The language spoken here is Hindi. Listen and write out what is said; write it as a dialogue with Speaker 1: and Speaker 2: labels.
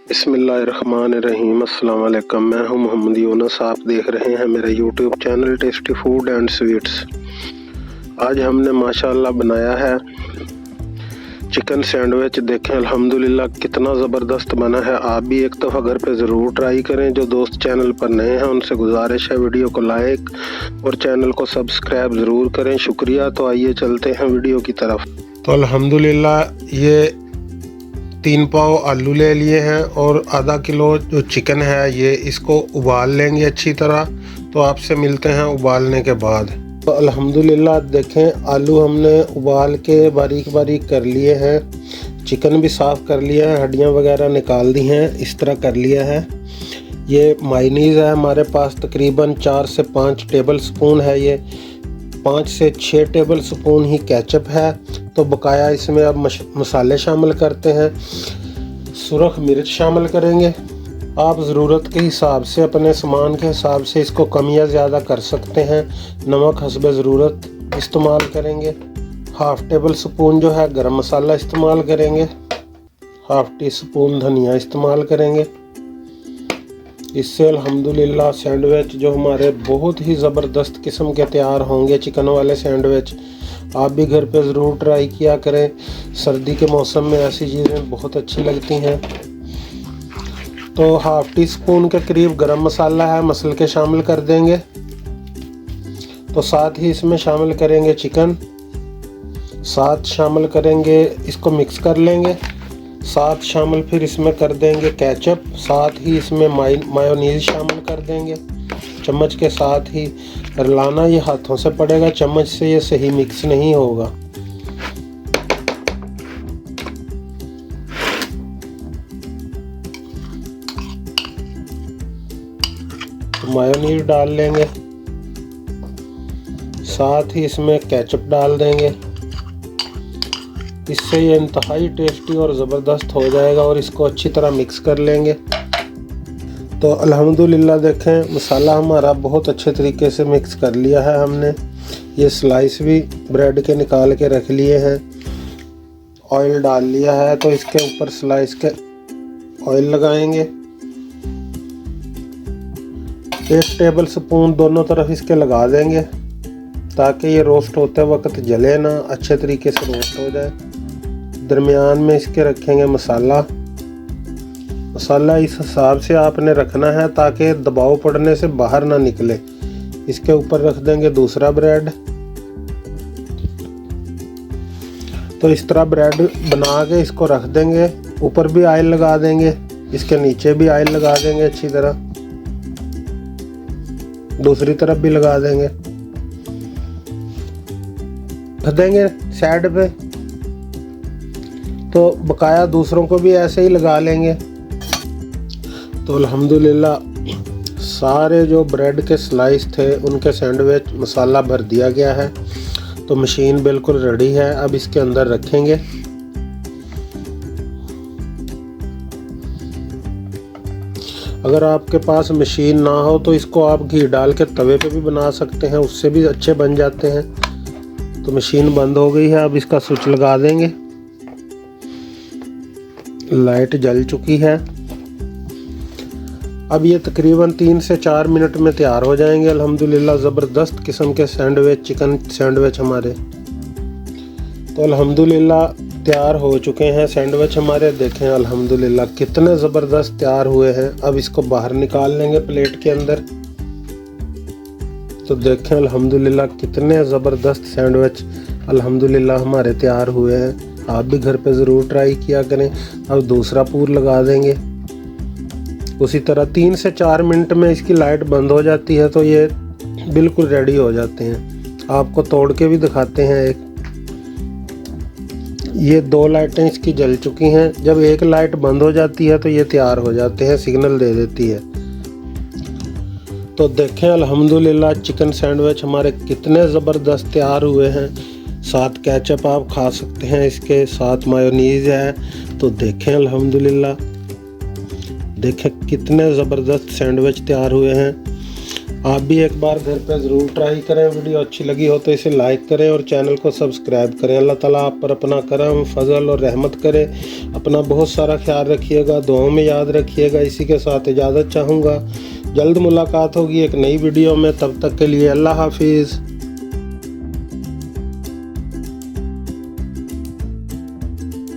Speaker 1: बिस्मिल्लाहिर्रहमानिर्रहीम। अस्सलाम वालेकुम। मैं हूं मोहम्मद यूनुस। आप देख रहे हैं मेरा YouTube channel tasty food and sweets. आज हमने माशाल्लाह बनाया है चिकन सैंडविच। देखें अल्हम्दुलिल्लाह कितना ज़बरदस्त बना है। आप भी एक दफ़ा घर पे ज़रूर ट्राई करें। जो दोस्त चैनल पर नए हैं उनसे गुजारिश है वीडियो को लाइक और चैनल को सब्सक्राइब ज़रूर करें। शुक्रिया। तो आइए चलते हैं वीडियो की तरफ। तो अल्हम्दुलिल्लाह ये 3 पाव आलू ले लिए हैं और आधा किलो जो चिकन है ये इसको उबाल लेंगे अच्छी तरह। तो आपसे मिलते हैं उबालने के बाद। तो अल्हम्दुलिल्लाह देखें आलू हमने उबाल के बारीक बारीक कर लिए हैं। चिकन भी साफ़ कर लिया है, हड्डियां वगैरह निकाल दी हैं, इस तरह कर लिया है। ये मायोनीज़ है हमारे पास, तकरीबन 4 से 5 टेबल स्पून है। ये 5 से 6 टेबल स्पून ही केचप है। तो बकाया इसमें अब मसाले शामिल करते हैं। सुरख मिर्च शामिल करेंगे। आप ज़रूरत के हिसाब से, अपने सामान के हिसाब से इसको कम या ज़्यादा कर सकते हैं। नमक हस्बे ज़रूरत इस्तेमाल करेंगे। हाफ़ टेबल स्पून जो है गरम मसाला इस्तेमाल करेंगे। हाफ़ टी स्पून धनिया इस्तेमाल करेंगे। इससे अल्हम्दुलिल्लाह सैंडविच जो हमारे बहुत ही ज़बरदस्त किस्म के तैयार होंगे। चिकन वाले सैंडविच आप भी घर पे ज़रूर ट्राई किया करें। सर्दी के मौसम में ऐसी चीज़ें बहुत अच्छी लगती हैं। तो हाफ़ टी स्पून के करीब गरम मसाला है, मसल के शामिल कर देंगे। तो साथ ही इसमें शामिल करेंगे चिकन, साथ शामिल करेंगे, इसको मिक्स कर लेंगे। साथ शामिल फिर इसमें कर देंगे केचप, साथ ही इसमें मायोनीज़ शामिल कर देंगे। चम्मच के साथ ही रलाना, ये हाथों से पड़ेगा, चम्मच से ये सही मिक्स नहीं होगा। तो मायोनीज़ डाल लेंगे, साथ ही इसमें केचप डाल देंगे। इससे ये इंतहाई टेस्टी और ज़बरदस्त हो जाएगा और इसको अच्छी तरह मिक्स कर लेंगे। तो अल्हम्दुलिल्लाह देखें मसाला हमारा बहुत अच्छे तरीके से मिक्स कर लिया है हमने। ये स्लाइस भी ब्रेड के निकाल के रख लिए हैं। ऑयल डाल लिया है तो इसके ऊपर स्लाइस के ऑयल लगाएंगे। 1 टेबल स्पून दोनों तरफ इसके लगा देंगे ताकि ये रोस्ट होते वक्त जले ना, अच्छे तरीके से रोस्ट हो जाए। दरमियान में इसके रखेंगे मसाला। मसाला इस हिसाब से आपने रखना है ताकि दबाव पड़ने से बाहर ना निकले। इसके ऊपर रख देंगे दूसरा ब्रेड। तो इस तरह ब्रेड बना के इसको रख देंगे। ऊपर भी ऑयल लगा देंगे, इसके नीचे भी ऑयल लगा देंगे अच्छी तरह। दूसरी तरफ भी लगा देंगे, रख देंगे साइड पे। तो बकाया दूसरों को भी ऐसे ही लगा लेंगे। तो अल्हम्दुलिल्लाह सारे जो ब्रेड के स्लाइस थे उनके सैंडविच मसाला भर दिया गया है। तो मशीन बिल्कुल रेडी है। अब इसके अंदर रखेंगे। अगर आपके पास मशीन ना हो तो इसको आप घी डाल के तवे पे भी बना सकते हैं, उससे भी अच्छे बन जाते हैं। तो मशीन बंद हो गई है। अब इसका स्विच लगा देंगे। लाइट जल चुकी है। अब ये तकरीबन 3 से 4 मिनट में तैयार हो जाएंगे। अल्हम्दुलिल्लाह ज़बरदस्त किस्म के सैंडविच, चिकन सैंडविच हमारे तो अल्हम्दुलिल्लाह तैयार हो चुके हैं। सैंडविच हमारे देखें अल्हम्दुलिल्लाह कितने ज़बरदस्त तैयार हुए हैं। अब इसको बाहर निकाल लेंगे प्लेट के अंदर। तो देखें अल्हम्दुलिल्लाह कितने ज़बरदस्त सैंडविच अल्हम्दुलिल्लाह हमारे तैयार हुए हैं। आप भी घर पे ज़रूर ट्राई किया करें। अब दूसरा पूर लगा देंगे। उसी तरह 3 से 4 मिनट में इसकी लाइट बंद हो जाती है तो ये बिल्कुल रेडी हो जाते हैं। आपको तोड़ के भी दिखाते हैं। ये 2 लाइटें इसकी जल चुकी हैं। जब एक लाइट बंद हो जाती है तो ये तैयार हो जाते हैं, सिग्नल दे देती है। तो देखें अल्हम्दुलिल्लाह चिकन सैंडविच हमारे कितने ज़बरदस्त तैयार हुए हैं। साथ केचप आप खा सकते हैं, इसके साथ मायोनीज़ है। तो देखें अल्हम्दुलिल्लाह, देखें कितने ज़बरदस्त सैंडविच तैयार हुए हैं। आप भी एक बार घर पे ज़रूर ट्राई करें। वीडियो अच्छी लगी हो तो इसे लाइक करें और चैनल को सब्सक्राइब करें। अल्लाह ताला आप पर अपना करम, फजल और रहमत करे। अपना बहुत सारा ख्याल रखिएगा, दुआओं में याद रखिएगा। इसी के साथ इजाज़त चाहूँगा। जल्द मुलाकात होगी एक नई वीडियो में, तब तक के लिए अल्लाह हाफिज़।